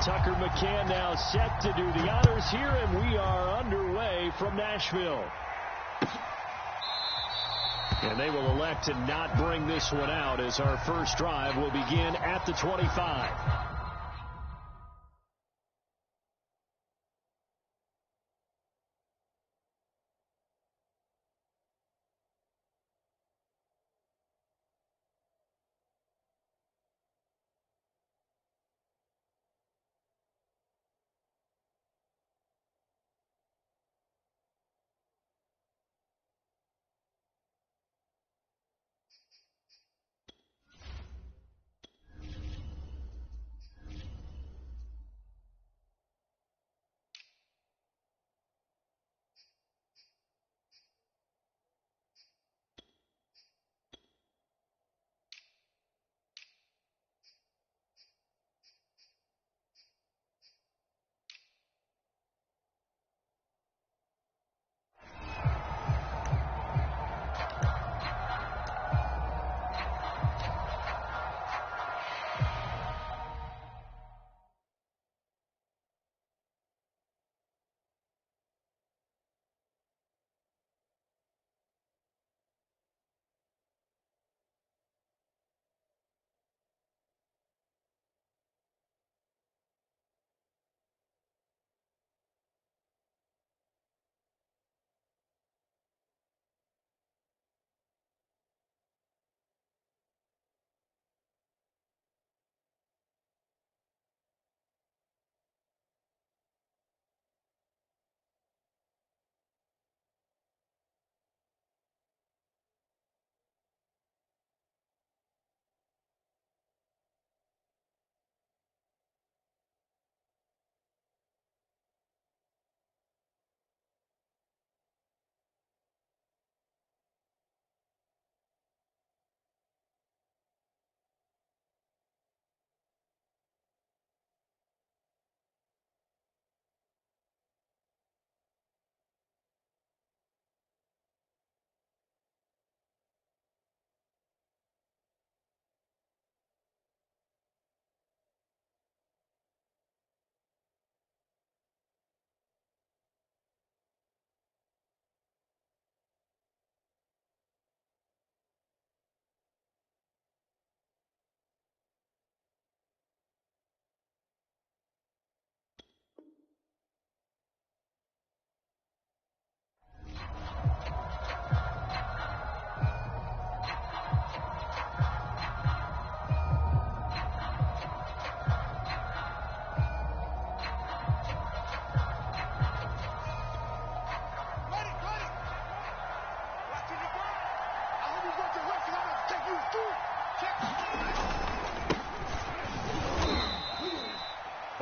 Tucker McCann now set to do the honors here, and we are underway from Nashville. And they will elect to not bring this one out as our first drive will begin at the 25.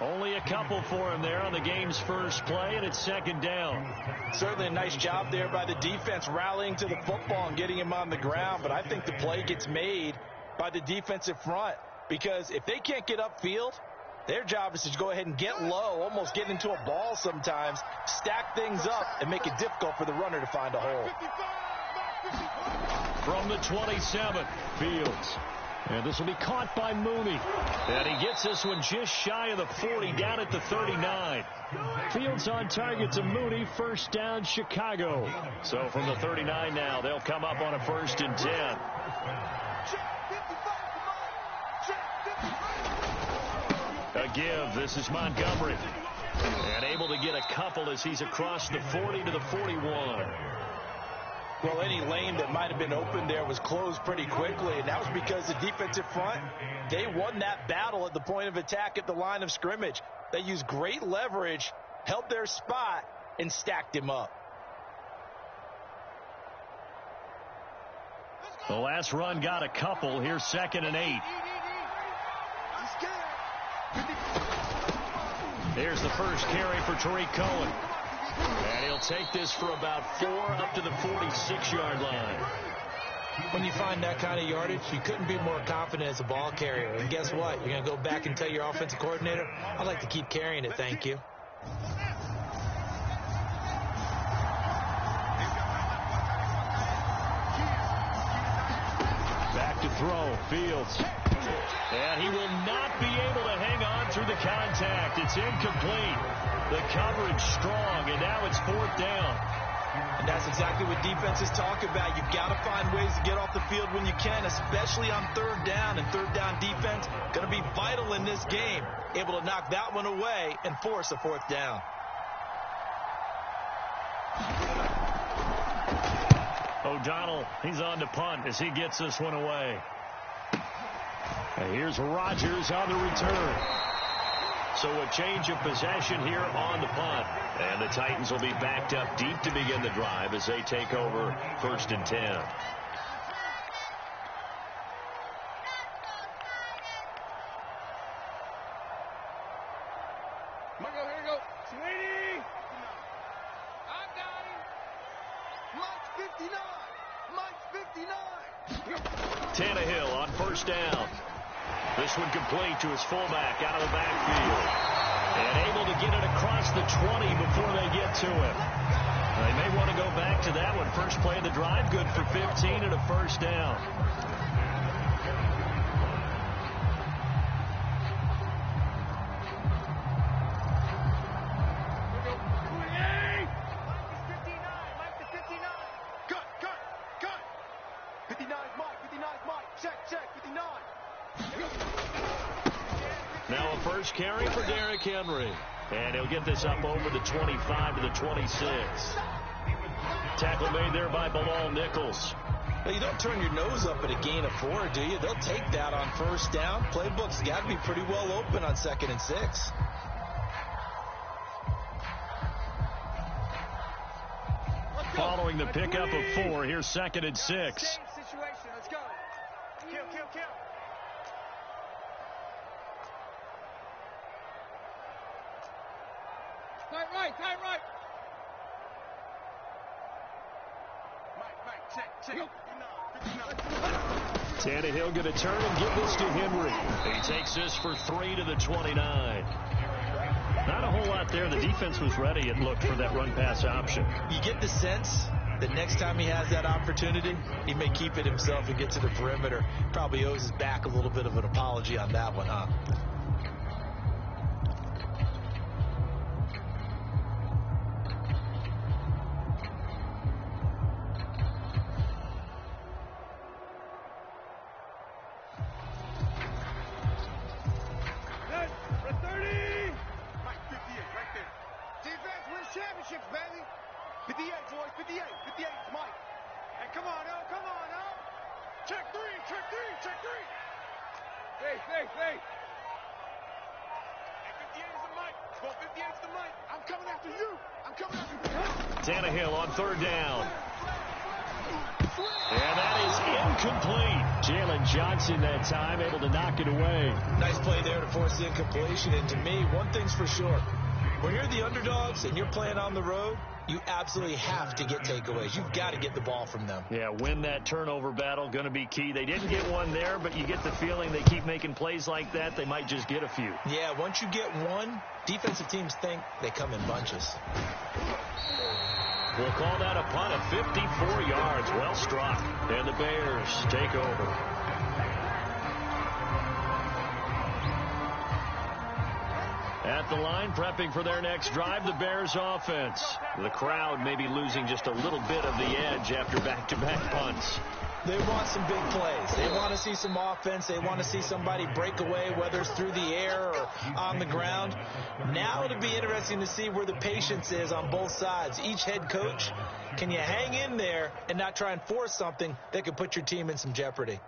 Only a couple for him there on the game's first play, and it's second down. Certainly a nice job there by the defense rallying to the football and getting him on the ground, but I think the play gets made by the defensive front because if they can't get upfield, their job is to go ahead and get low, almost get into a ball sometimes, stack things up, and make it difficult for the runner to find a hole. From the 27, Fields. And this will be caught by Mooney. And he gets this one just shy of the 40, down at the 39. Fields on target to Mooney, first down Chicago. So from the 39 now, they'll come up on a 1st and 10. A give, this is Montgomery. And able to get a couple as he's across the 40 to the 41. Well, any lane that might have been open there was closed pretty quickly, and that was because the defensive front, they won that battle at the point of attack at the line of scrimmage. They used great leverage, held their spot, and stacked him up. The last run got a couple. Here's 2nd and 8. Here's the first carry for Tariq Cohen. And he'll take this for about 4 up to the 46-yard line. When you find that kind of yardage, you couldn't be more confident as a ball carrier. And guess what? You're going to go back and tell your offensive coordinator, I'd like to keep carrying it, thank you. Back to throw, Fields. And he will not be able to hang on to through the contact. It's incomplete. The coverage strong, and now it's 4th down. And that's exactly what defenses talk about. You've got to find ways to get off the field when you can, especially on 3rd down. And 3rd down defense going to be vital in this game. Able to knock that one away and force a 4th down. O'Donnell, he's on to punt as he gets this one away. And here's Rodgers on the return. So a change of possession here on the punt. And the Titans will be backed up deep to begin the drive as they take over 1st and 10. Here we go. Sweetie! I got him. Mike's 59. Tannehill on 1st down. This one complete to his fullback out of the backfield. And able to get it across the 20 before they get to him. They may want to go back to that one. First play of the drive, good for 15 and a 1st down. Now a first carry for Derrick Henry. And he'll get this up over the 25 to the 26. Tackle made there by Bilal Nichols. Well, you don't turn your nose up at a gain of 4, do you? They'll take that on 1st down. Playbook's got to be pretty well open on 2nd and 6. Following the pickup of 4, here's 2nd and 6. Same situation. Let's go. Kill. Tight right. Mike, check. Tannehill going to turn and give this to Henry. He takes this for 3 to the 29. Not a whole lot there. The defense was ready, it looked, for that run-pass option. You get the sense that next time he has that opportunity, he may keep it himself and get to the perimeter. Probably owes his back a little bit of an apology on that one, huh? Championships, baby. 58, boys. 58. 58 is Mike. Hey, come on, now. Check three. Hey. Hey, 58 is the Mike. Well, 58 is the Mike. I'm coming after you. Tannehill on 3rd down. And that is incomplete. Jalen Johnson that time able to knock it away. Nice play there to force the incompletion. And to me, one thing's for sure. When you're the underdogs and you're playing on the road, you absolutely have to get takeaways. You've got to get the ball from them. Yeah, win that turnover battle, going to be key. They didn't get one there, but you get the feeling they keep making plays like that, they might just get a few. Yeah, once you get one, defensive teams think they come in bunches. We'll call that a punt of 54 yards. Well struck. And the Bears take over. At the line, prepping for their next drive, the Bears offense. The crowd may be losing just a little bit of the edge after back-to-back punts. They want some big plays. They want to see some offense. They want to see somebody break away, whether it's through the air or on the ground. Now it'll be interesting to see where the patience is on both sides. Each head coach, can you hang in there and not try and force something that could put your team in some jeopardy?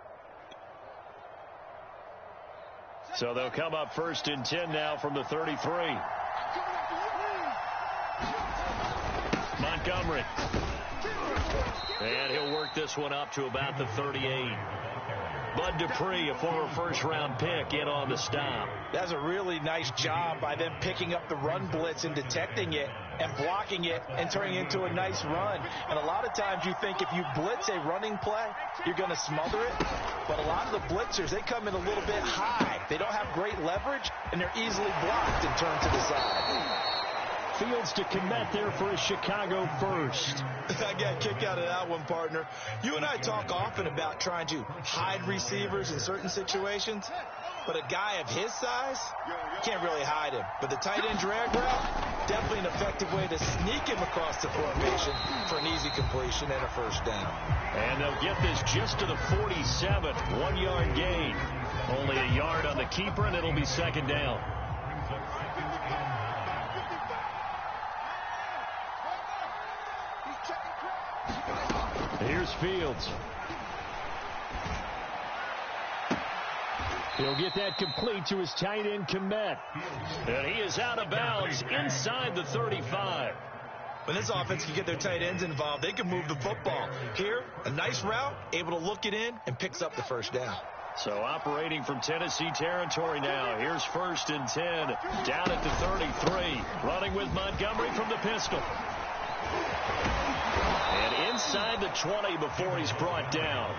So they'll come up 1st and 10 now from the 33. Montgomery. And he'll work this one up to about the 38. Bud Dupree, a former first-round pick, in on the stop. That's a really nice job by them picking up the run blitz and detecting it and blocking it and turning it into a nice run. And a lot of times you think if you blitz a running play, you're going to smother it. But a lot of the blitzers, they come in a little bit high. They don't have great leverage, and they're easily blocked and turned to the side. Fields to commit there for a Chicago first. I got a kick out of that one, partner. You and I talk often about trying to hide receivers in certain situations, but a guy of his size, can't really hide him. But the tight end drag route, definitely an effective way to sneak him across the formation for an easy completion and a first down. And they'll get this just to the 47, 1-yard gain. Only a yard on the keeper, and it'll be second down. Here's Fields. He'll get that complete to his tight end Kmet. And he is out of bounds inside the 35. When this offense can get their tight ends involved, they can move the football. Here, a nice route, able to look it in, and picks up the first down. So operating from Tennessee territory now. Here's 1st and 10. Down at the 33. Running with Montgomery from the pistol. And inside the 20 before he's brought down.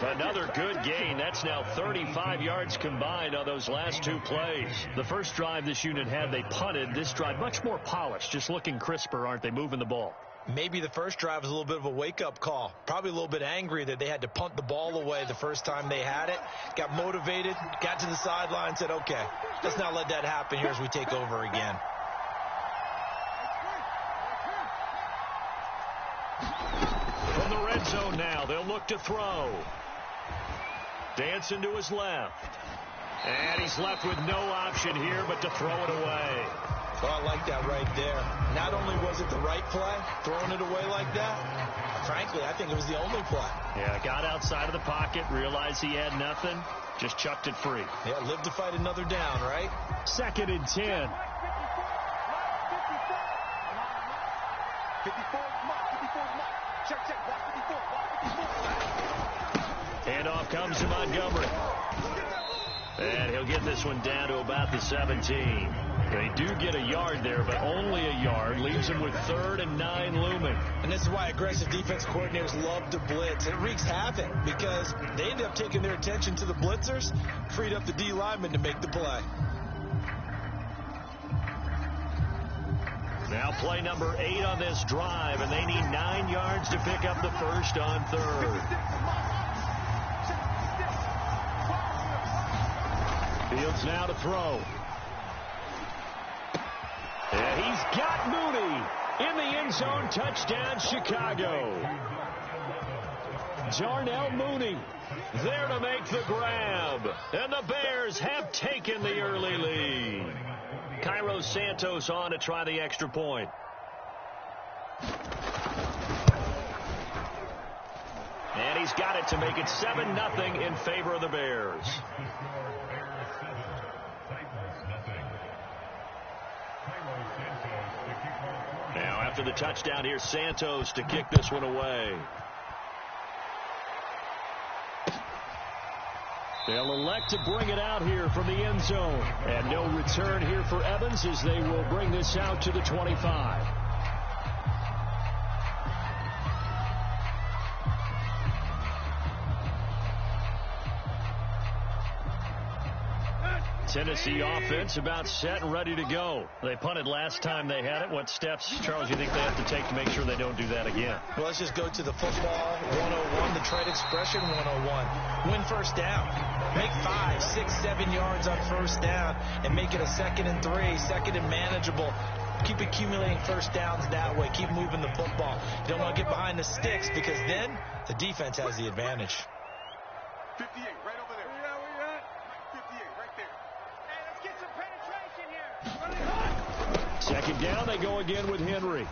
Another good gain. That's now 35 yards combined on those last 2 plays. The first drive this unit had, they punted. This drive, much more polished. Just looking crisper, aren't they, moving the ball? Maybe the first drive was a little bit of a wake-up call. Probably a little bit angry that they had to punt the ball away the first time they had it. Got motivated, got to the sideline, said, okay, let's not let that happen here as we take over again. From the red zone now, they'll look to throw. Dancing to his left. And he's left with no option here but to throw it away. Oh, I like that right there. Not only was it the right play, throwing it away like that, frankly, I think it was the only play. Yeah, got outside of the pocket, realized he had nothing, just chucked it free. Yeah, live to fight another down, right? 2nd and 10. 54, check, block 54. Handoff comes to Montgomery. And he'll get this one down to about the 17. They do get a yard there, but only a yard. Leaves him with 3rd and 9 looming. And this is why aggressive defense coordinators love to blitz. It wreaks havoc because they end up taking their attention to the blitzers, freed up the D lineman to make the play. Now play number 8 on this drive, and they need 9 yards to pick up the first on 3rd. Fields now to throw. And he's got Mooney in the end zone. Touchdown, Chicago. Darnell Mooney there to make the grab. And the Bears have taken the early lead. Cairo Santos on to try the extra point. And he's got it to make it 7-0 in favor of the Bears. Now after the touchdown, here's Santos to kick this one away. They'll elect to bring it out here from the end zone. And no return here for Evans as they will bring this out to the 25. Tennessee offense about set and ready to go. They punted last time they had it. What steps, Charles, you think they have to take to make sure they don't do that again? Well, let's just go to the football 101, the trade expression 101. Win first down. Make 5, 6, 7 yards on first down and make it a 2nd and 3, 2nd and manageable. Keep accumulating first downs that way. Keep moving the football. You don't want to get behind the sticks because then the defense has the advantage. 58, right over there. Where you at? 58, right there. Hey, let's get some penetration here. Running hot. 2nd down, they go again with Henry.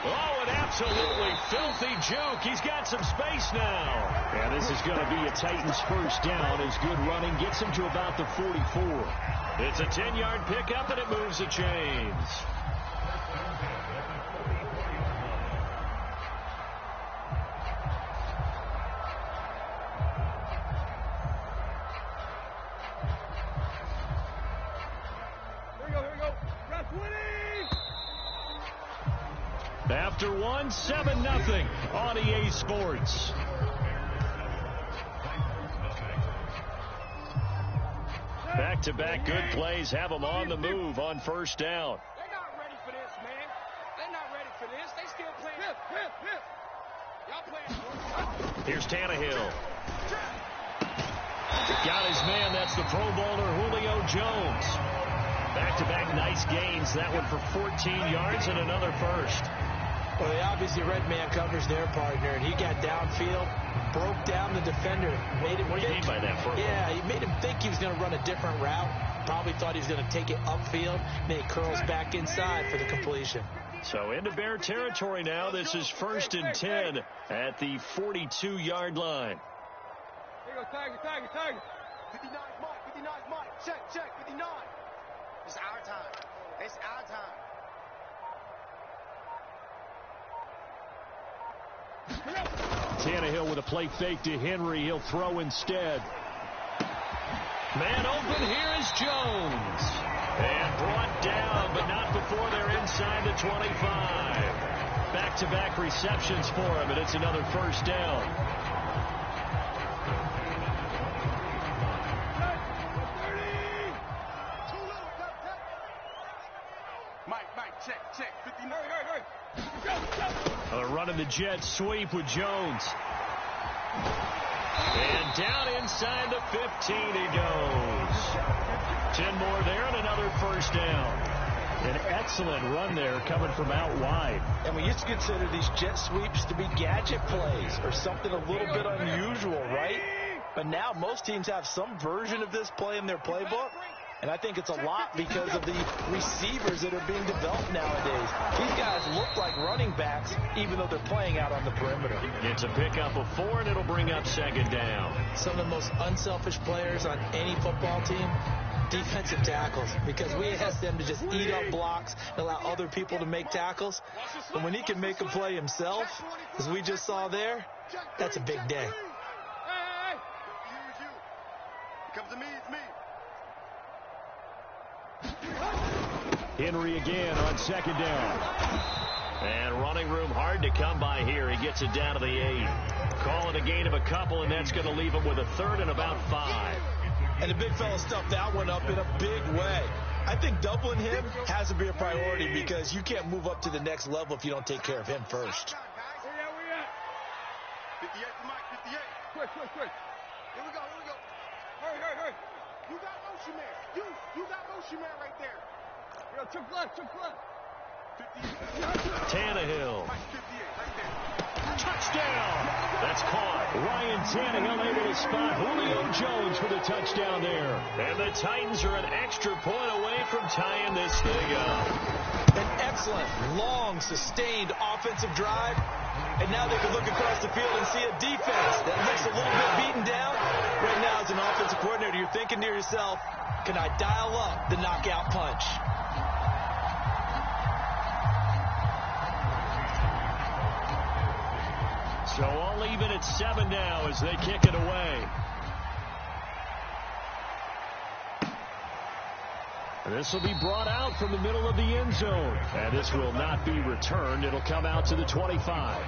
Oh, an absolutely filthy juke. He's got some space now. And this is going to be a Titans first down as good running gets him to about the 44. It's a 10-yard pickup, and it moves the chains. Here we go. Ref winning. After 1, 7-0 on EA Sports. Back-to-back good plays have them on the move on first down. They're not ready for this. Here's Tannehill. Got his man. That's the Pro Bowler Julio Jones. Back-to-back nice gains. That one for 14 yards and another first. Well, they obviously red man covers their partner, and he got downfield, broke down the defender, made him What do you mean by that? Yeah, he made him think he was going to run a different route. Probably thought he was going to take it upfield, and then he curls back inside for the completion. So into Bear territory now. This is 1st and 10 at the 42-yard line. Here you go, Tiger. 59 Mike. Check, 59. It's our time. Tannehill with a play fake to Henry. He'll throw instead. Man open. Here is Jones. And brought down, but not before they're inside the 25. Back-to-back receptions for him, and it's another first down. Mike, check. 59. They're running the jet sweep with Jones. And down inside the 15 he goes. 10 more there and another first down. An excellent run there coming from out wide. And we used to consider these jet sweeps to be gadget plays or something a little bit unusual, right? But now most teams have some version of this play in their playbook. And I think it's a lot because of the receivers that are being developed nowadays. These guys look like running backs, even though they're playing out on the perimeter. It's a pickup of 4, and it'll bring up 2nd down. Some of the most unselfish players on any football team, defensive tackles, because we ask them to just eat up blocks and allow other people to make tackles. But when he can make a play himself, as we just saw there, that's a big day. Hey. It comes to me, it's me. Henry again on 2nd down. And running room hard to come by here. He gets it down to the 8. Call it a gain of a couple, and that's going to leave him with a 3rd and about 5. And the big fella stuffed that one up in a big way. I think doubling him has to be a priority because you can't move up to the next level if you don't take care of him first. Where you at? 58 for Mike, 58. Quick. Here we go. Hurry. You got motion man. You got motion man right there. Yo, took left. 58. Tannehill. Mike, 58, right there. Touchdown. That's caught. Ryan Tannehill able to spot Julio Jones for the touchdown there. And the Titans are an extra point away from tying this thing up. An excellent, long, sustained offensive drive. And now they can look across the field and see a defense that looks a little bit beaten down. Right now, as an offensive coordinator, you're thinking to yourself, can I dial up the knockout punch? So all even at 7 now as they kick it away. This will be brought out from the middle of the end zone. And this will not be returned. It'll come out to the 25.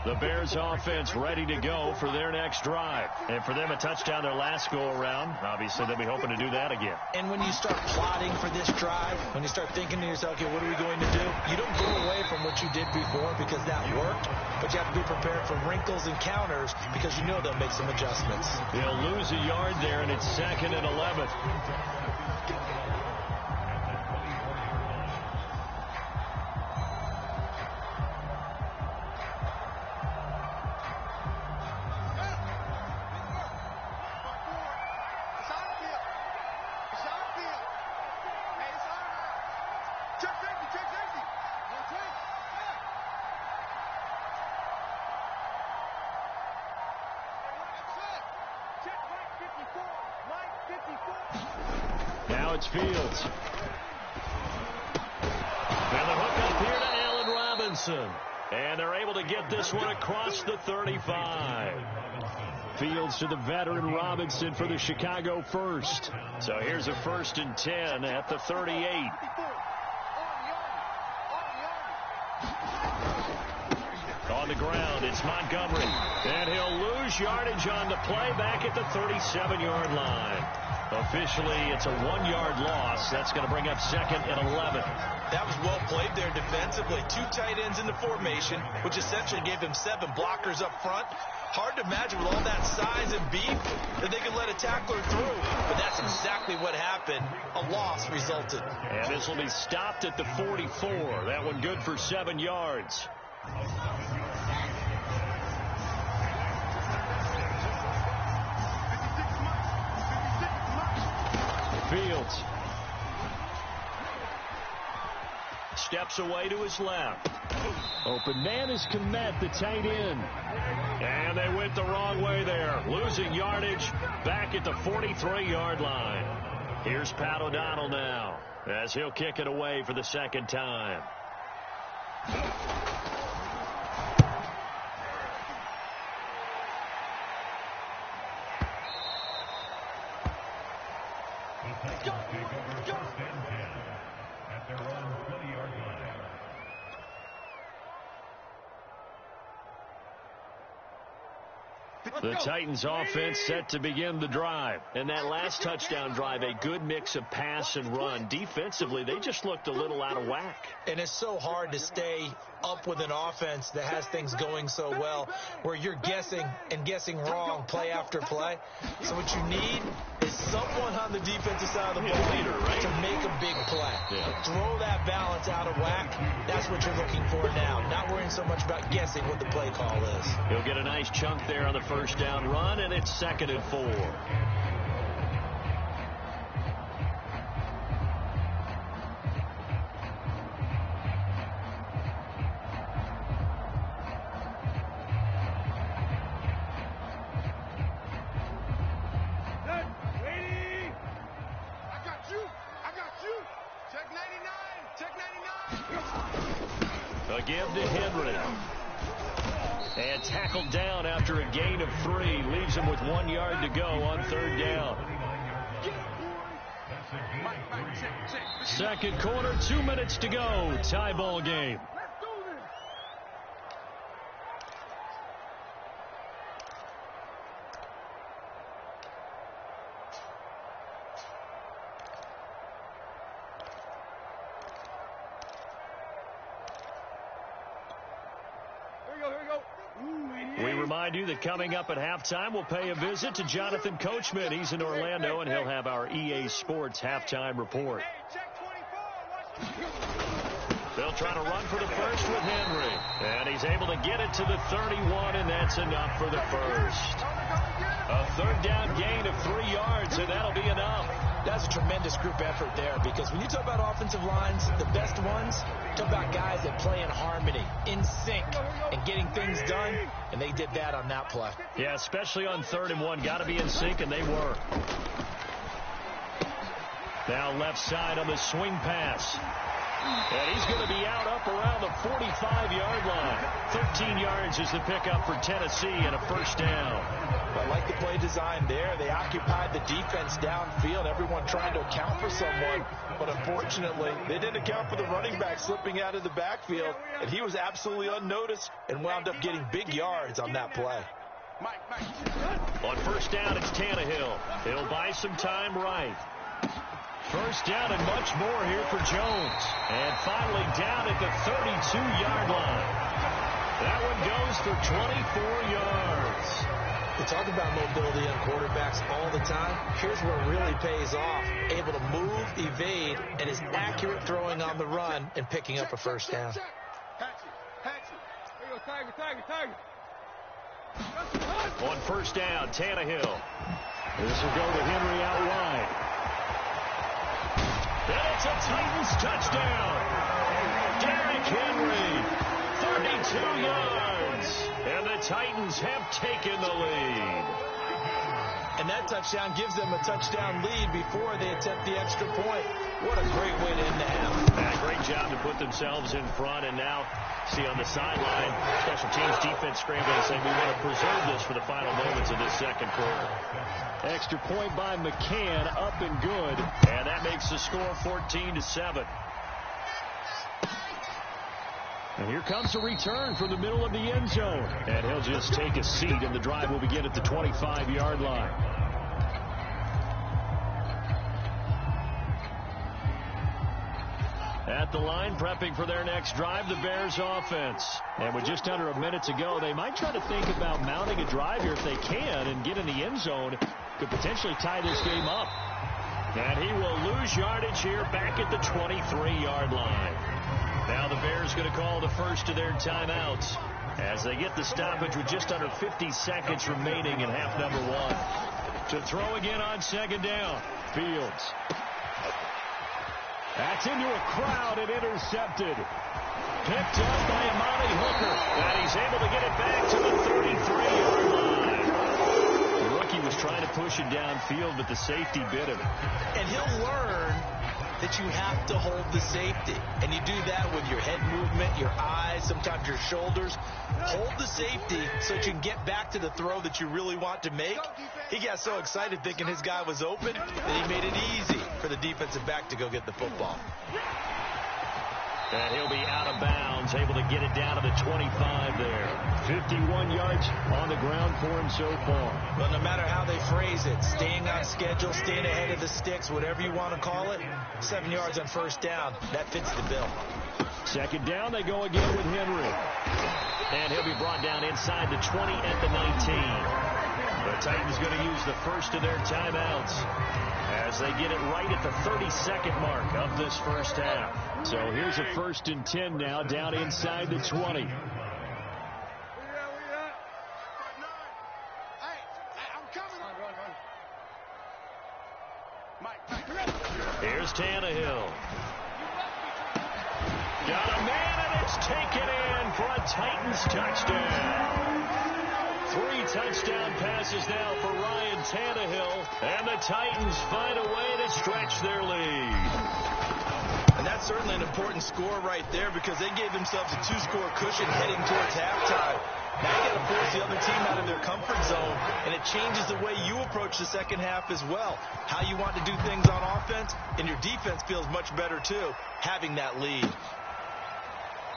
The Bears offense ready to go for their next drive. And for them, a touchdown their last go-around. Obviously, they'll be hoping to do that again. And when you start plotting for this drive, when you start thinking to yourself, okay, what are we going to do? You don't go away from what you did before because that worked, but you have to be prepared for wrinkles and counters because you know they'll make some adjustments. They'll lose a yard there, and it's 2nd and 11. Now it's Fields. And the hook up here to Allen Robinson. And they're able to get this one across the 35. Fields to the veteran Robinson for the Chicago first. So here's a 1st and 10 at the 38. On on the ground. It's Montgomery. And he'll lose yardage on the play back at the 37-yard line. Officially, it's a 1-yard loss. That's going to bring up 2nd and 11. That was well played there defensively. 2 tight ends in the formation, which essentially gave them 7 blockers up front. Hard to imagine with all that size and beef that they could let a tackler through. But that's exactly what happened. A loss resulted. And this will be stopped at the 44. That one good for 7 yards. Fields steps away to his left. Open man is Kmet, the tight end. And they went the wrong way there. Losing yardage back at the 43-yard line. Here's Pat O'Donnell now as he'll kick it away for the 2nd time. The Titans offense set to begin the drive. And that last touchdown drive, a good mix of pass and run. Defensively, they just looked a little out of whack. And it's so hard to stay up with an offense that has things going so well, where you're guessing and guessing wrong play after play. So what you need is someone on the defensive side of the ball to make a big play. Throw that balance out of whack. That's what you're looking for now. Not worrying so much about guessing what the play call is. He'll get a nice chunk there on the first down run, and it's 2nd and 4. Again to Henry. And tackled down after a gain of 3. Leaves him with 1 yard to go on 3rd down. 2nd quarter, 2 minutes to go. Tie ball game. We remind you that coming up at halftime, we'll pay a visit to Jonathan Coachman. He's in Orlando, and he'll have our EA Sports halftime report. They'll try to run for the first with Henry. And he's able to get it to the 31, and that's enough for the first. A 3rd down gain of 3 yards, and that'll be enough. That's a tremendous group effort there, because when you talk about offensive lines, the best ones, talk about guys that play in harmony, in sync, and getting things done, and they did that on that play. Yeah, especially on 3rd and 1. Got to be in sync, and they were. Now left side on the swing pass. And he's going to be out up around the 45-yard line. 13 yards is the pickup for Tennessee and a first down. I like the play design there. They occupied the defense downfield, everyone trying to account for someone. But unfortunately, they didn't account for the running back slipping out of the backfield. And he was absolutely unnoticed and wound up getting big yards on that play. On first down, it's Tannehill. He'll buy some time right. First down and much more here for Jones. And finally down at the 32-yard line. That one goes for 24 yards. We talk about mobility on quarterbacks all the time. Here's where it really pays off. Able to move, evade, and is accurate throwing on the run and picking up a first down. On first down, Tannehill. This will go to Henry out wide. And it's a Titans touchdown. Derrick Henry, 32 yards. And the Titans have taken the lead. And that touchdown gives them a touchdown lead before they attempt the extra point. What a great way to end the half. Great job to put themselves in front. And now, see on the sideline, special teams defense scrambling saying we want to preserve this for the final moments of this second quarter. Extra point by McCann, up and good. And that makes the score 14-7. And here comes a return from the middle of the end zone. And he'll just take a seat, and the drive will begin at the 25-yard line. At the line, prepping for their next drive, the Bears offense. And with just under a minute to go, they might try to think about mounting a drive here if they can and get in the end zone. Could potentially tie this game up. And he will lose yardage here back at the 23-yard line. Now the Bears going to call the first of their timeouts as they get the stoppage with just under 50 seconds remaining in half number one. To throw again on second down, Fields. That's into a crowd and intercepted. Picked up by Amani Hooker. And he's able to get it back to the 33-yard line. The rookie was trying to push it downfield, but the safety bit him. And he'll learn that you have to hold the safety. And you do that with your head movement, your eyes, sometimes your shoulders. Hold the safety so that you can get back to the throw that you really want to make. He got so excited thinking his guy was open that he made it easy for the defensive back to go get the football. And he'll be out of bounds, able to get it down to the 25 there. 51 yards on the ground for him so far. Well, no matter how they phrase it, staying on schedule, staying ahead of the sticks, whatever you want to call it, 7 yards on first down, that fits the bill. Second down, they go again with Henry. And he'll be brought down inside the 20 at the 19. The Titans going to use the first of their timeouts as they get it right at the 32nd mark of this first half. So here's a 1st and 10 now down inside the 20. Here's Tannehill. Got a man, and it's taken in for a Titans touchdown. 3 touchdown passes now for Ryan Tannehill, and the Titans find a way to stretch their lead. And that's certainly an important score right there because they gave themselves a 2-score cushion heading towards halftime. Now you got to force the other team out of their comfort zone, and it changes the way you approach the second half as well. How you want to do things on offense, and your defense feels much better too, having that lead.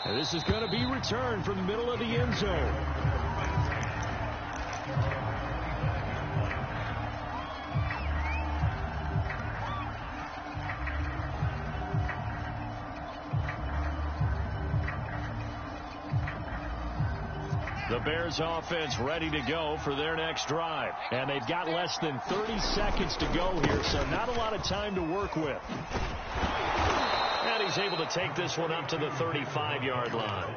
And this is going to be returned from the middle of the end zone. The Bears offense ready to go for their next drive. And they've got less than 30 seconds to go here, so not a lot of time to work with. And he's able to take this one up to the 35-yard line.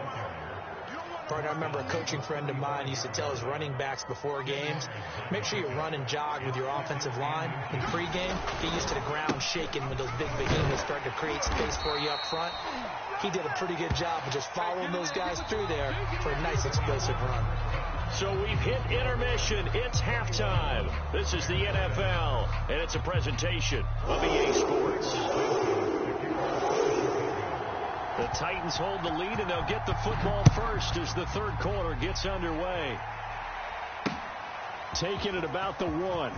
Partner, I remember a coaching friend of mine used to tell his running backs before games, make sure you run and jog with your offensive line in pregame. Get used to the ground shaking when those big behemoths start to create space for you up front. He did a pretty good job of just following those guys through there for a nice explosive run. So we've hit intermission. It's halftime. This is the NFL, and it's a presentation of EA Sports. The Titans hold the lead, and they'll get the football first as the third quarter gets underway. Taking it about the 1.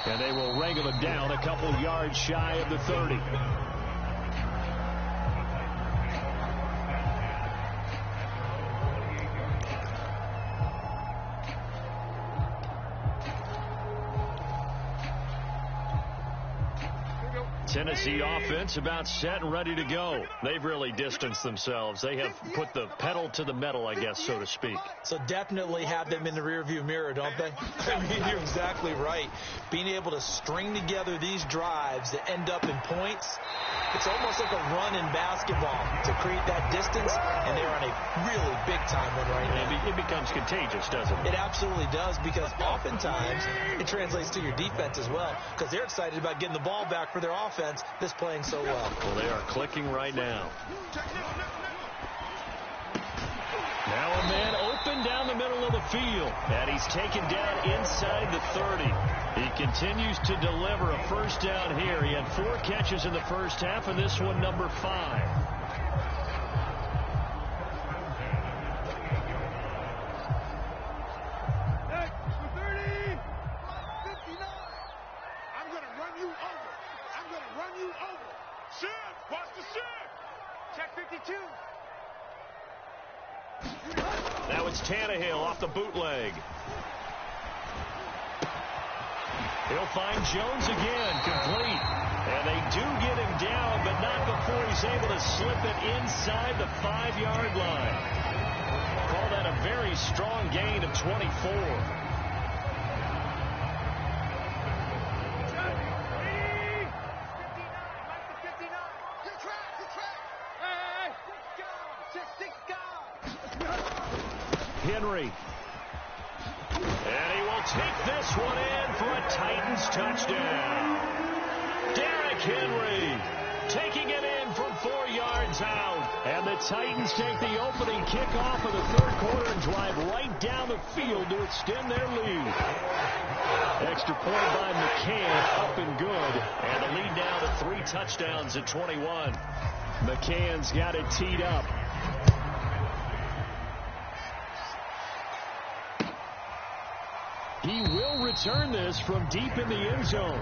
And they will wrangle it down a couple yards shy of the 30. Tennessee offense about set and ready to go. They've really distanced themselves. They have put the pedal to the metal, I guess, so to speak. So definitely have them in the rearview mirror, don't they? I mean, you're exactly right. Being able to string together these drives that end up in points, it's almost like a run in basketball to create that distance, and they're on a really big-time one right now. It becomes contagious, doesn't it? It absolutely does, because oftentimes it translates to your defense as well, because they're excited about getting the ball back for their offense that's playing so well. Well, they are clicking right now. Now a man open down the middle of the field, and he's taken down inside the 30. He continues to deliver a first down here. He had 4 catches in the first half, and this one number 5. Watch the shit! Now it's Tannehill off the bootleg. He'll find Jones again, complete. And they do get him down, but not before he's able to slip it inside the 5-yard line. Call that a very strong gain of 24. Henry. And he will take this one in for a Titans touchdown. Derrick Henry taking it in from 4 yards out. And the Titans take the opening kickoff of the third quarter and drive right down the field to extend their lead. Extra point by McCann, up and good. And the lead now to 3 touchdowns at 21. McCann's got it teed up. He will return this from deep in the end zone.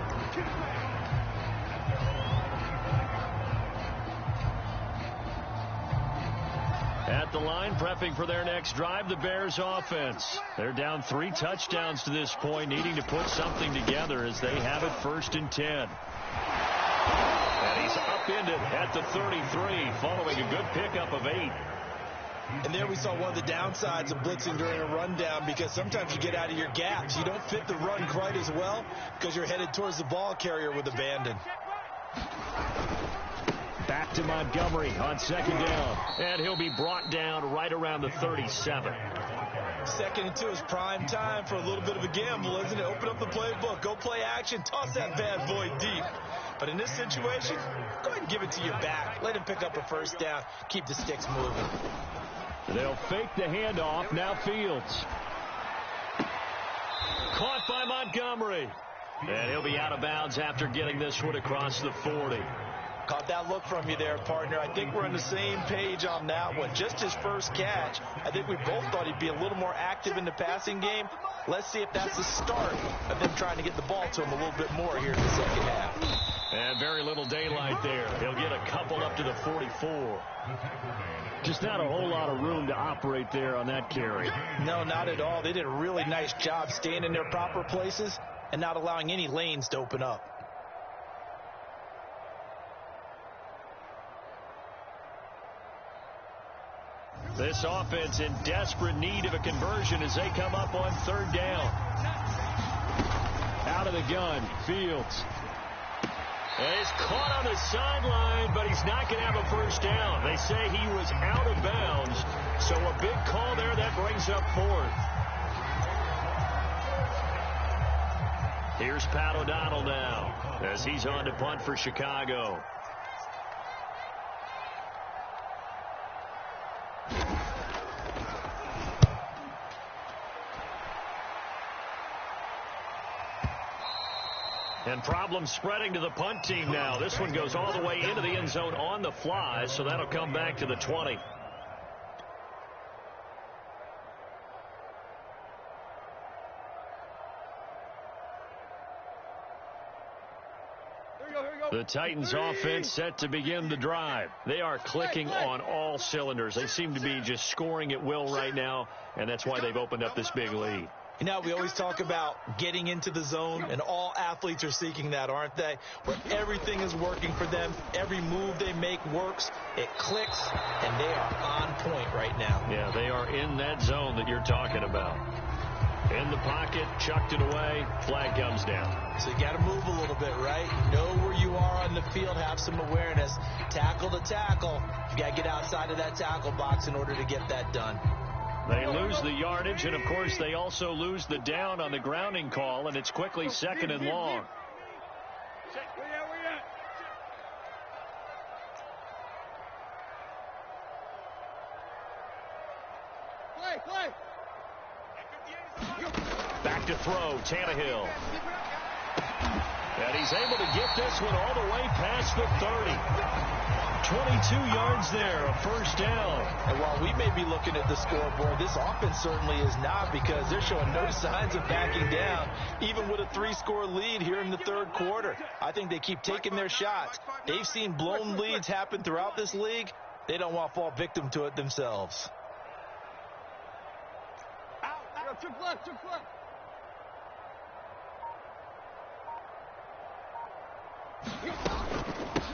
At the line, prepping for their next drive, the Bears offense. They're down 3 touchdowns to this point, needing to put something together as they have it 1st and 10. And he's upended at the 33, following a good pickup of 8. And there we saw one of the downsides of blitzing during a rundown, because sometimes you get out of your gaps. You don't fit the run quite as well because you're headed towards the ball carrier with abandon. Back to Montgomery on 2nd down. And he'll be brought down right around the 37. 2nd and 2 is prime time for a little bit of a gamble, isn't it? Open up the playbook. Go play action. Toss that bad boy deep. But in this situation, go ahead and give it to your back. Let him pick up a 1st down. Keep the sticks moving. They'll fake the handoff. Now Fields. Caught by Montgomery. And he'll be out of bounds after getting this one across the 40. Caught that look from you there, partner. I think we're on the same page on that one. Just his first catch. I think we both thought he'd be a little more active in the passing game. Let's see if that's the start of them trying to get the ball to him a little bit more here in the second half. And very little daylight there. He'll get a couple up to the 44. Just not a whole lot of room to operate there on that carry. No, not at all. They did a really nice job staying in their proper places and not allowing any lanes to open up. This offense in desperate need of a conversion as they come up on 3rd down. Out of the gun, Fields. And he's caught on the sideline, but he's not going to have a 1st down. They say he was out of bounds, so a big call there that brings up 4th. Here's Pat O'Donnell now as he's on to punt for Chicago. And problems spreading to the punt team now. This one goes all the way into the end zone on the fly, so that'll come back to the 20. The Titans offense set to begin the drive. They are clicking on all cylinders. They seem to be just scoring at will right now, and that's why they've opened up this big lead. You know, we always talk about getting into the zone, and all athletes are seeking that, aren't they? Where everything is working for them. Every move they make works. It clicks, and they are on point right now. Yeah, they are in that zone that you're talking about. In the pocket, chucked it away, flag comes down. So you got to move a little bit, right? Know where you are on the field, have some awareness. Tackle to tackle. You got to get outside of that tackle box in order to get that done. They lose the yardage, and, of course, they also lose the down on the grounding call, and it's quickly 2nd and long. Back to throw, Tannehill. And he's able to get this one all the way past the 30. 22 yards there, a 1st down. And while we may be looking at the scoreboard, this offense certainly is not, because they're showing no signs of backing down, even with a 3-score lead here in the 3rd quarter. I think they keep taking their shots. They've seen blown leads happen throughout this league. They don't want to fall victim to it themselves. Out. Took left.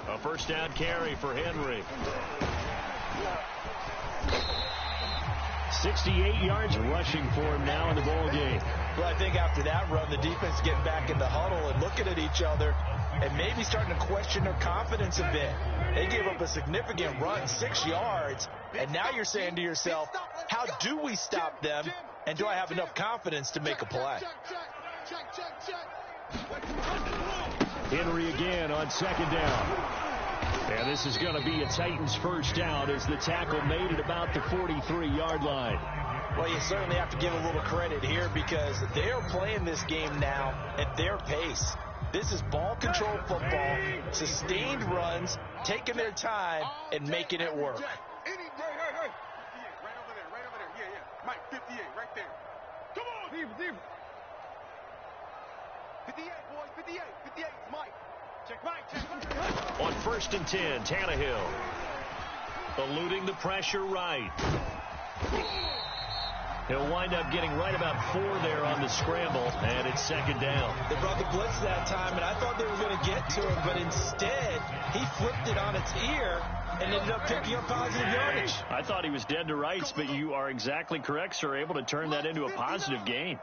A first down carry for Henry. 68 yards rushing for him now in the ball game. Well, I think after that run, the defense getting back in the huddle and looking at each other and maybe starting to question their confidence a bit. They gave up a significant run, 6 yards, and now you're saying to yourself, how do we stop them, and do I have enough confidence to make a play? Henry again on second down. And this is going to be a Titans first down as the tackle made it about the 43-yard line. Well, you certainly have to give a little credit here because they're playing this game now at their pace. This is ball control football, sustained runs, taking their time, and making it work. Hey. Right over there. Yeah. Mike, 58, right there. Come on. Deep. 58, boys, 58, Mike. Check Mike. On 1st and 10, Tannehill. Eluding the pressure right. He'll wind up getting right about 4 there on the scramble, and it's second down. They brought the blitz that time, and I thought they were going to get to him, but instead, he flipped it on its ear and ended up picking up positive yardage. I thought he was dead to rights, but you are exactly correct, sir, able to turn that into a positive gain.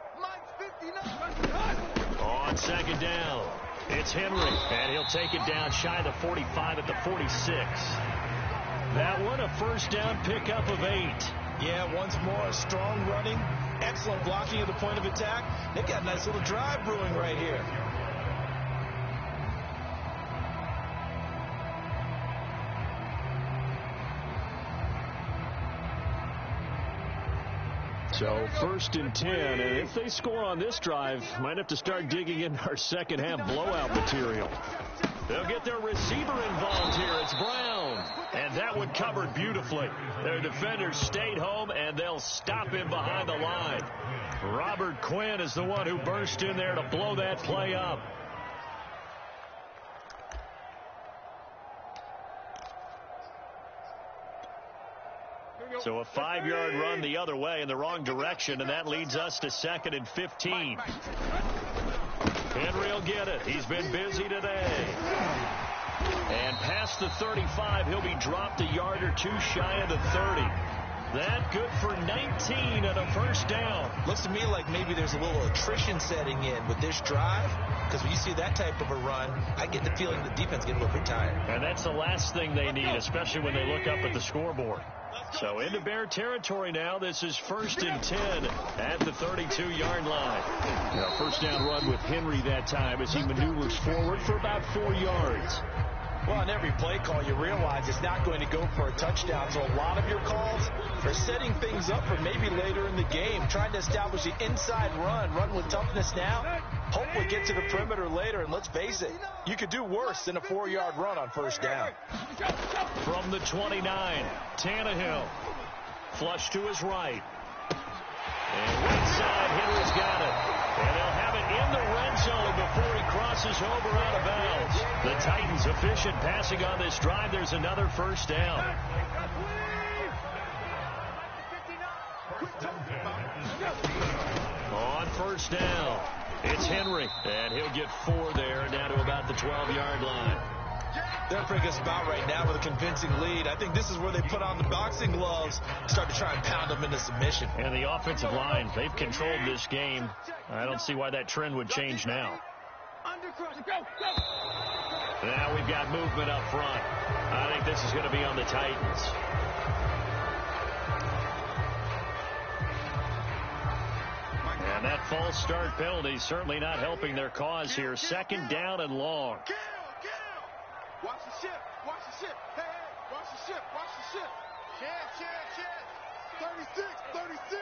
On second down, it's Henry, and he'll take it down shy of the 45 at the 46. That one, a first down pickup of 8. Yeah, once more, strong running, excellent blocking at the point of attack. They've got a nice little drive brewing right here. So 1st and 10, and if they score on this drive, might have to start digging in our second half blowout material. They'll get their receiver involved here. It's Brown. And that one covered beautifully. Their defenders stayed home, and they'll stop him behind the line. Robert Quinn is the one who burst in there to blow that play up. So a 5-yard run the other way in the wrong direction, and that leads us to 2nd and 15. Henry will get it. He's been busy today. And past the 35, he'll be dropped a yard or 2 shy of the 30. That good for 19 and a first down. Looks to me like maybe there's a little attrition setting in with this drive, because when you see that type of a run, I get the feeling the defense get a little bit tired. And that's the last thing they need, especially when they look up at the scoreboard. So into Bear territory now. This is 1st and 10 at the 32-yard line. Now, first down run with Henry that time as he maneuvers forward for about 4 yards. Well, on every play call, you realize it's not going to go for a touchdown. So a lot of your calls are setting things up for maybe later in the game, trying to establish the inside run with toughness now. Hopefully get to the perimeter later, and let's face it, you could do worse than a 4-yard run on first down. From the 29, Tannehill. Flush to his right. And right side, Henry's got it. And they'll have it in the red zone before he crosses over out of bounds. The Titans efficient passing on this drive. There's another first down. On first down, it's Henry. And he'll get 4 there, down to about the 12-yard line. They're pretty good spot right now with a convincing lead. I think this is where they put on the boxing gloves, start to try and pound them into submission. And the offensive line, they've controlled this game. I don't see why that trend would change now. Now we've got movement up front. I think this is going to be on the Titans. And that false start penalty certainly not helping their cause here. 2nd down and long. Watch the ship. Hey, watch the ship. Chance. 36.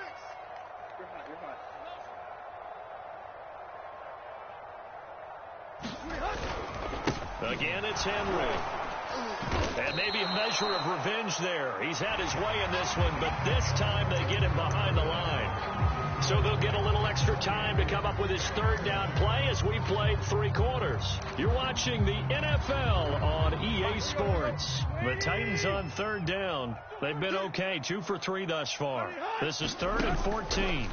You're hot. Again, it's Henry. And maybe a measure of revenge there. He's had his way in this one, but this time they get him behind the line. So they'll get a little extra time to come up with his third down play as we played 3 quarters. You're watching the NFL on EA Sports. The Titans on third down. They've been okay, 2 for 3 thus far. This is 3rd and 14.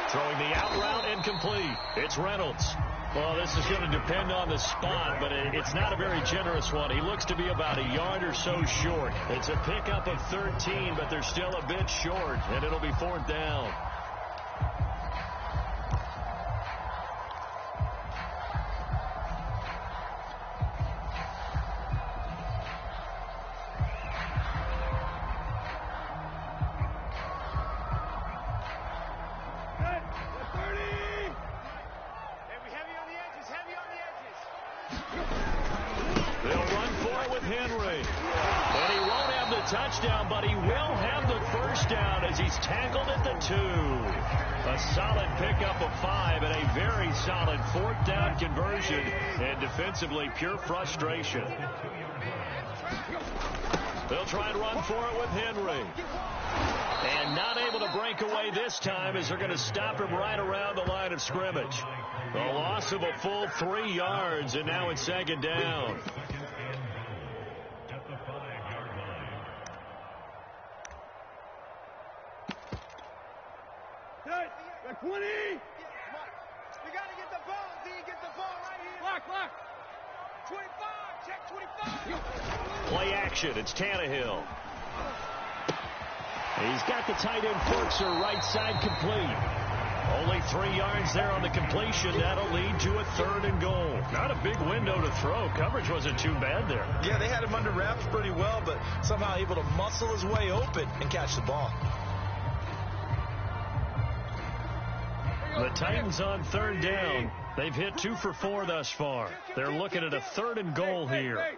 Throwing the out route incomplete. It's Reynolds. Well, this is going to depend on the spot, but it's not a very generous one. He looks to be about a yard or so short. It's a pickup of 13, but they're still a bit short, and it'll be 4th down. Touchdown, but he will have the first down as he's tackled at the 2. A solid pickup of 5 and a very solid 4th down conversion, and defensively pure frustration. They'll try and run for it with Henry. And not able to break away this time as they're going to stop him right around the line of scrimmage. A loss of a full 3 yards, and now it's 2nd down. The 20. You got to get the ball, D. Get the ball right here. Lock. 25. Check 25. Play action. It's Tannehill. He's got the tight end Forkser right side complete. Only 3 yards there on the completion. That'll lead to a 3rd and goal. Not a big window to throw. Coverage wasn't too bad there. Yeah, they had him under wraps pretty well, but somehow able to muscle his way open and catch the ball. The Titans on 3rd down. They've hit 2 for 4 thus far. They're looking at a 3rd and goal here.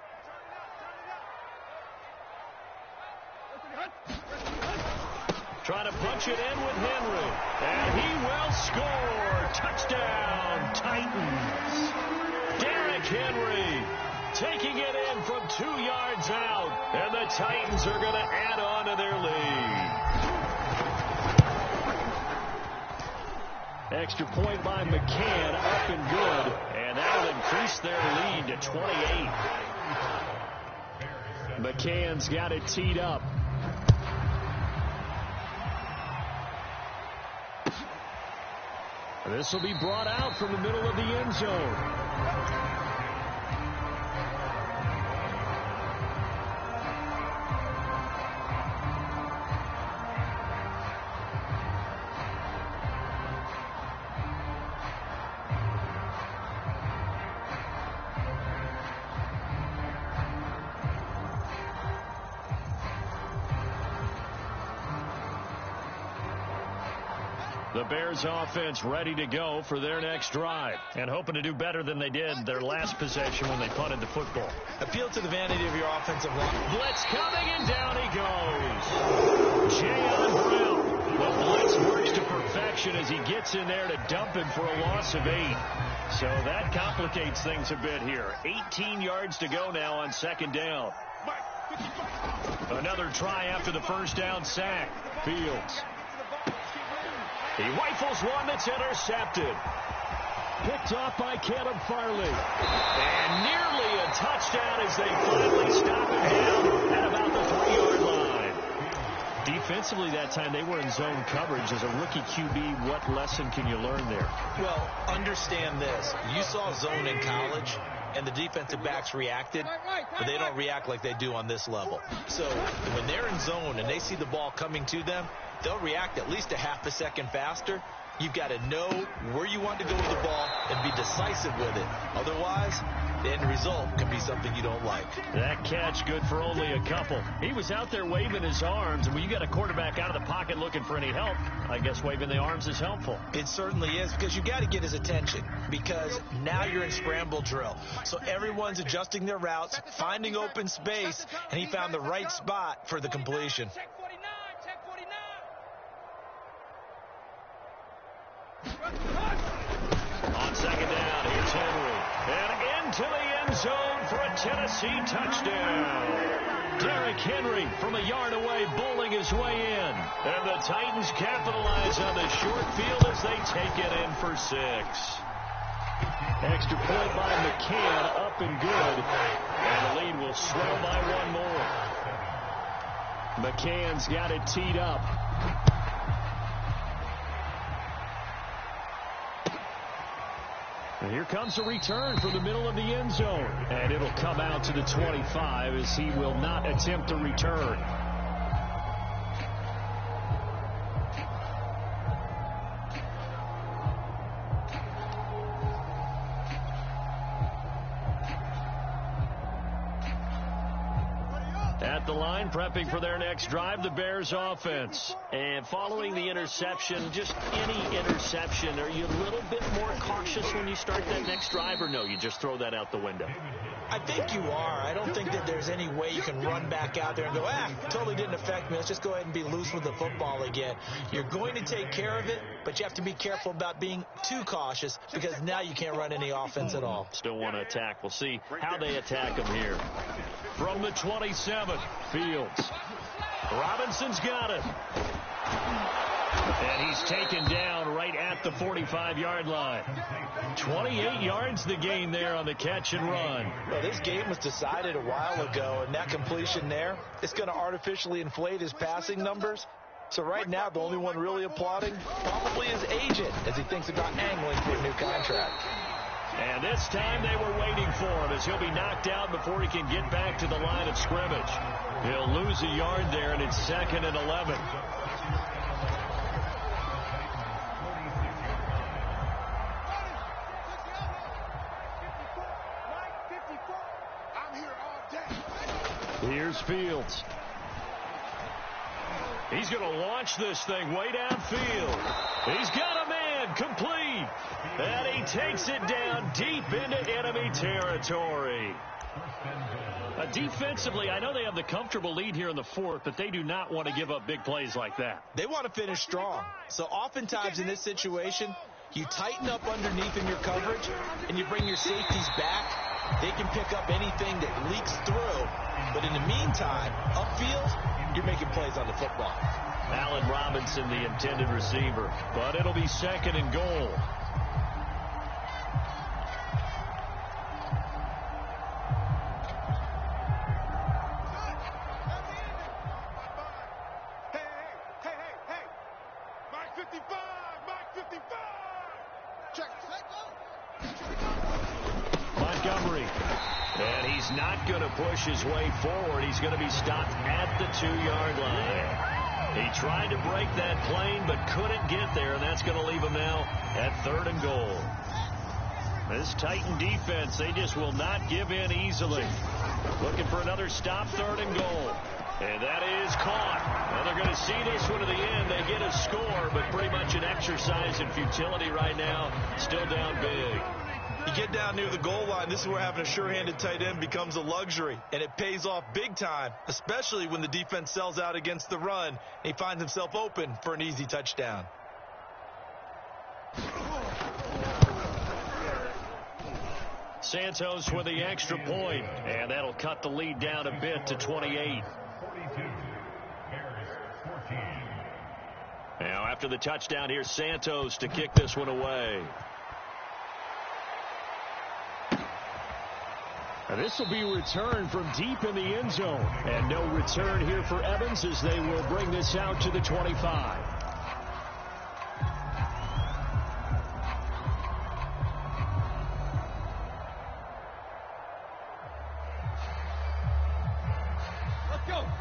Trying to punch it in with Henry. And he will score. Touchdown, Titans. Derrick Henry taking it in from 2 yards out. And the Titans are going to add on to their lead. Extra point by McCann, up and good, and that'll increase their lead to 28. McCann's got it teed up. This will be brought out from the middle of the end zone. The Bears offense ready to go for their next drive and hoping to do better than they did their last possession when they punted the football. Appeal to the vanity of your offensive line. Blitz coming, and down he goes. Jayon Brown. The blitz works to perfection as he gets in there to dump him for a loss of 8. So that complicates things a bit here. 18 yards to go now on 2nd down. Another try after the first down sack. Fields. He rifles one that's intercepted. Picked off by Caleb Farley. And nearly a touchdown as they finally stop him down at about the 3-yard line. Defensively that time, they were in zone coverage. As a rookie QB, what lesson can you learn there? Well, understand this. You saw zone in college, and the defensive backs reacted, but they don't react like they do on this level. So when they're in zone and they see the ball coming to them, they'll react at least a half a second faster. You've got to know where you want to go with the ball and be decisive with it. Otherwise, the end result can be something you don't like. That catch good for only a couple. He was out there waving his arms, and when you got a quarterback out of the pocket looking for any help, I guess waving the arms is helpful. It certainly is, because you got to get his attention, because now you're in scramble drill. So everyone's adjusting their routes, finding open space, and he found the right spot for the completion. On 2nd down, here's Henry. And into Tennessee touchdown. Derrick Henry from a yard away bowling his way in. And the Titans capitalize on the short field as they take it in for 6. Extra point by McCann, up and good. And the lead will swell by 1 more. McCann's got it teed up. And here comes a return from the middle of the end zone. And it'll come out to the 25 as he will not attempt a return. At the line, prepping for their next drive, the Bears offense. And following the interception, just any interception, are you a little bit more cautious when you start that next drive, or no, you just throw that out the window? I think you are. I don't think that there's any way you can run back out there and go, totally didn't affect me. Let's just go ahead and be loose with the football again. You're going to take care of it, but you have to be careful about being too cautious because now you can't run any offense at all. Still want to attack. We'll see how they attack them here. From the 27, Fields. Robinson's got it. And he's taken down right at the 45-yard line. 28 yards the gain there on the catch and run. Well, this game was decided a while ago, and that completion there, it's going to artificially inflate his passing numbers. So right now, the only one really applauding probably his agent as he thinks about angling for a new contract. And this time they were waiting for him as he'll be knocked out before he can get back to the line of scrimmage. He'll lose a yard there, and it's 2nd and 11. Here's Fields. He's going to launch this thing way downfield. He's got a man, complete. And he takes it down deep into enemy territory. Defensively, I know they have the comfortable lead here in the 4th, but they do not want to give up big plays like that. They want to finish strong. So oftentimes in this situation, you tighten up underneath in your coverage, and you bring your safeties back. They can pick up anything that leaks through. But in the meantime, upfield, you're making plays on the football. Allen Robinson, the intended receiver. But it'll be 2nd and goal. Hey. Mike 55. Check. Montgomery. And he's not going to push his way forward. He's going to be stopped at the 2-yard line. He tried to break that plane but couldn't get there, and that's going to leave him now at 3rd and goal. This Titan defense, they just will not give in easily. Looking for another stop, 3rd and goal. And that is caught. Now they're going to see this one to the end. They get a score, but pretty much an exercise in futility right now. Still down big. You get down near the goal line, this is where having a sure-handed tight end becomes a luxury, and it pays off big time, especially when the defense sells out against the run, and he finds himself open for an easy touchdown. Santos with the extra point, and that'll cut the lead down a bit to 28. Now after the touchdown, here's Santos to kick this one away. And this will be returned from deep in the end zone. And no return here for Evans as they will bring this out to the 25.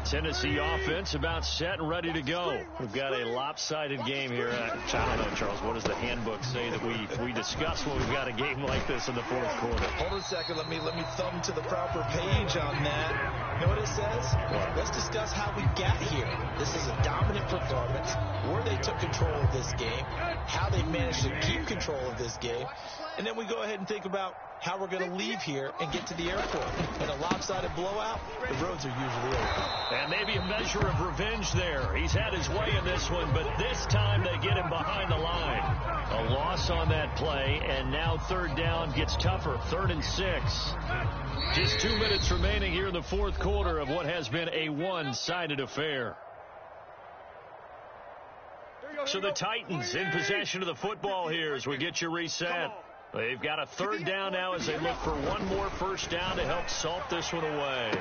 Tennessee offense about set and ready to go. We've got a lopsided game here. I don't know, Charles, what does the handbook say that we discuss when we've got a game like this in the 4th quarter? Hold on a second. Let me thumb to the proper page on that. You know what it says? What? Let's discuss how we got here. This is a dominant performance, where they took control of this game, how they managed to keep control of this game, and then we go ahead and think about how we're going to leave here and get to the airport. In a lopsided blowout, the roads are usually open. And maybe a measure of revenge there. He's had his way in this one, but this time they get him behind the line. A loss on that play, and now third down gets tougher. 3rd and 6. Just 2 minutes remaining here in the fourth quarter of what has been a one-sided affair. So the Titans in possession of the football here as we get you reset. They've got a third down now as they look for one more first down to help salt this one away.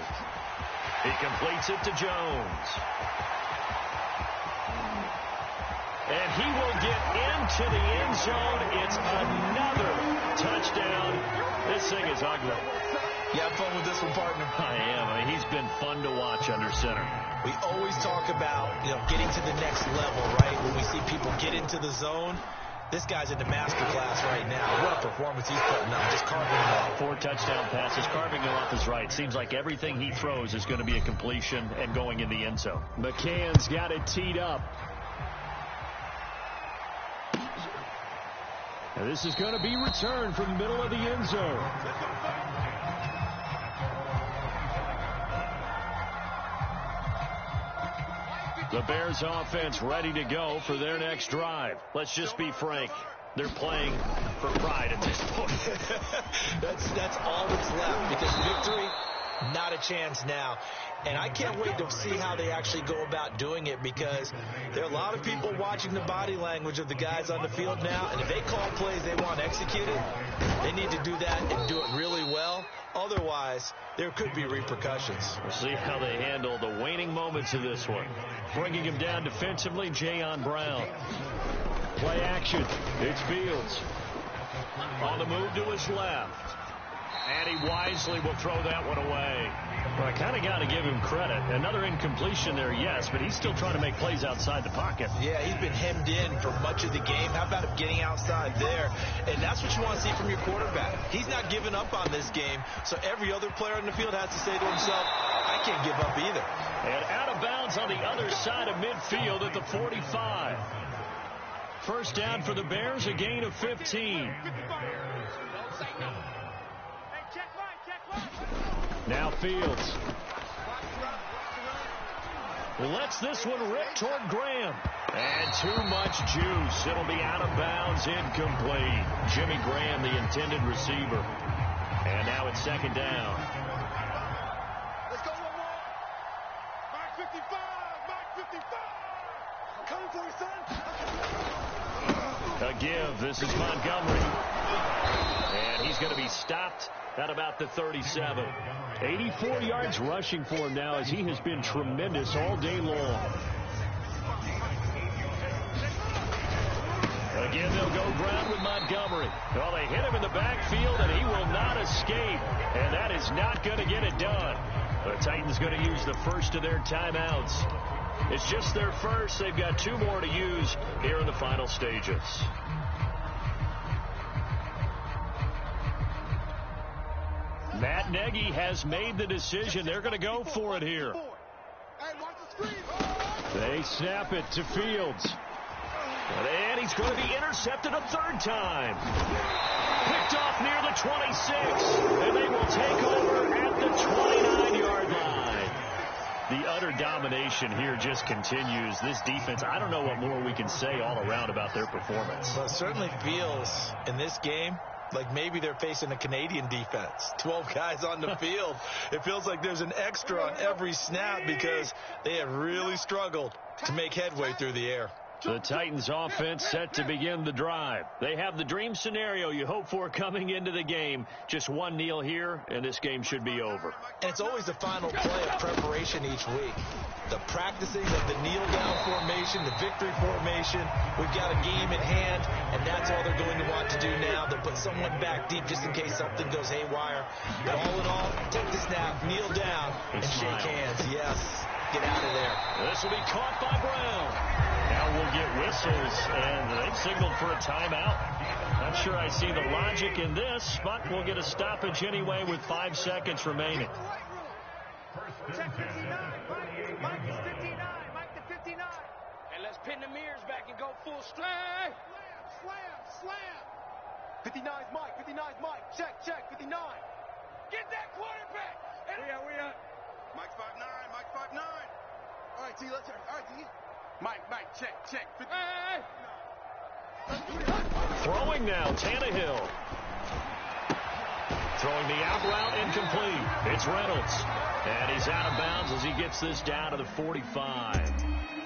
He completes it to Jones. And he will get into the end zone. It's another touchdown. This thing is ugly. You have fun with this one, partner? I am. He's been fun to watch under center. We always talk about, getting to the next level, right? When we see people get into the zone, this guy's in the master class right now. What a performance he's putting on, just carving them off. 4 touchdown passes, carving them off his right. Seems like everything he throws is going to be a completion and going in the end zone. McCann's got it teed up. And this is going to be returned from the middle of the end zone. The Bears offense ready to go for their next drive. Let's just be frank. They're playing for pride at this point. That's all that's left, because victory, not a chance now. And I can't wait to see how they actually go about doing it, because there are a lot of people watching the body language of the guys on the field now, and if they call plays they want executed, they need to do that and do it really well. Otherwise, there could be repercussions. We'll see how they handle the waning moments of this one. Bringing him down defensively, Jayon Brown. Play action. It's Fields. On the move to his left. And he wisely will throw that one away. Well, I kind of got to give him credit. Another incompletion there, yes, but he's still trying to make plays outside the pocket. Yeah, he's been hemmed in for much of the game. How about him getting outside there? And that's what you want to see from your quarterback. He's not giving up on this game, so every other player on the field has to say to himself, I can't give up either. And out of bounds on the other side of midfield at the 45. First down for the Bears, a gain of 15. Now Fields. Lets this one rip toward Graham. And too much juice. It'll be out of bounds, incomplete. Jimmy Graham, the intended receiver. And now it's second down. Let's go one more. Mark 55. Mark 55. Coming for you, son. A give. This is Montgomery. And he's going to be stopped at about the 37. 84 yards rushing for him now, as he has been tremendous all day long. Again, they'll go ground with Montgomery. Well, they hit him in the backfield, and he will not escape. And that is not going to get it done. The Titans going to use the first of their timeouts. It's just their first. They've got 2 more to use here in the final stages. Matt Nagy has made the decision. They're going to go for it here. They snap it to Fields. And he's going to be intercepted a third time. Picked off near the 26. And they will take over at the 29-yard line. The utter domination here just continues. This defense, I don't know what more we can say all around about their performance. Well, it certainly feels in this game like maybe they're facing a Canadian defense. 12 guys on the field. It feels like there's an extra on every snap because they have really struggled to make headway through the air. The Titans offense set to begin the drive. They have the dream scenario you hope for coming into the game. Just one kneel here, and this game should be over. And it's always the final play of preparation each week. The practicing of the kneel-down formation, the victory formation. We've got a game in hand, and that's all they're going to want to do now. They'll put someone back deep just in case something goes haywire. But all in all, take the snap, kneel down, and shake hands. Yes, get out of there. This will be caught by Brown. Now we'll get whistles, and they've signaled for a timeout. Not sure I see the logic in this, but we'll get a stoppage anyway with 5 seconds remaining. Check 59. Mike is 59. Mike to 59. And let's pin the mirrors back and go full stride. Slam, slam, slam. 59's Mike. 59's Mike. Check, 59. Get that quarterback. We are. Mike's 5'9". Mike's 5'9". All right, T, let's turn. All right, T. Mike, check. 59. Hey. Throwing now, Tannehill. Throwing the out route incomplete. It's Reynolds. And he's out of bounds as he gets this down to the 45.